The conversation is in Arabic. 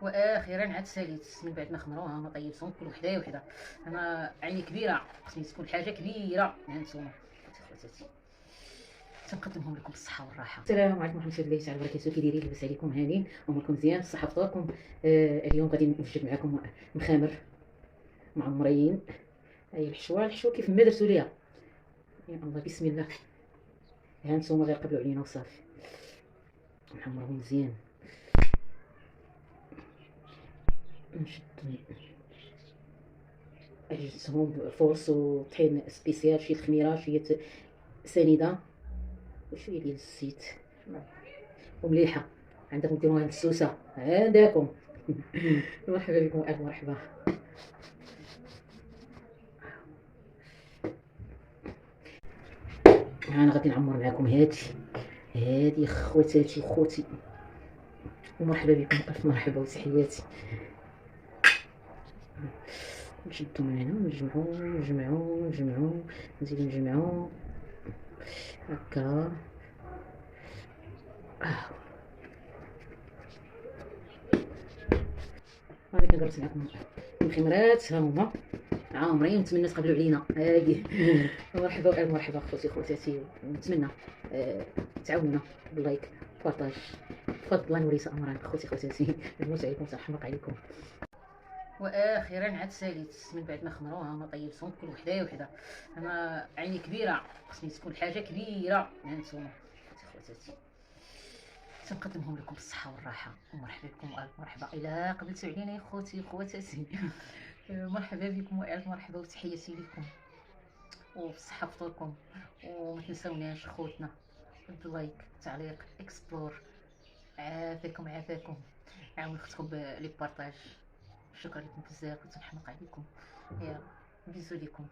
واخيرا عاد ساليت من بعد ما خمروها ما طيبتهم كل وحده وحده. انا عيني كبيره، خصني تكون حاجه كبيره. هانتوما خواتاتي تنقدمهم لكم بالصحه والراحه. السلام عليكم ورحمه الله تعالى وبركاته. كي دايرين؟ لاباس عليكم؟ هانين؟ اموركم مزيان؟ الصحه فطوركم؟ اليوم غادي نوجد معكم مخامر معمرين. هاي الحشوه كيف ما درتو ليها. يا الله بسم الله. هانتوما غير قبلوا علينا وصافي. نحمرهم مزيان. نشد عجنتهم بفورس وطحين سبيسيال، شويه خميره، شويه سنيده وشويه ديال الزيت ومليحه. عندكم ديروها مسوسه عندكم. مرحبا بكم والف مرحبا. انا غادي نعمر معكم هادي خواتاتي وخوتي، ومرحبا بكم الف مرحبا وتحياتي. نشدو من هنا ونجمعو نزيدو نجمعو هكا. هادي كنقرص معكم الخمرات، ها هما عامرين. نتمنى تقبلوا علينا. هادي مرحبا والف مرحبا خواتاتي. نتمنى تعاونونا باللايك بارطاج. تفضل الله نوريس امران خواتاتي. نموت عليكم تنحمق عليكم. واخيرا عاد ساليت من بعد ما خمروها ما طيبتهم كل وحده وحده. انا عيني كبيره، خصني تكون حاجه كبيره. هانتوما خواتاتي تنقدمهم لكم بالصحه والراحه. ومرحبا بكم والف مرحبا. الا قبلتوا علينا يا خوتي خواتاتي مرحبا بكم والف مرحبا وتحياتي لكم وبصحه فطوركم. وما تنساوناش خوتنا باللايك تعليق اكسبلور. عافاكم عاون اختكم لي بارطاج. شكرا لكم بزاف وتنحمق عليكم. يا بيزو ليكم.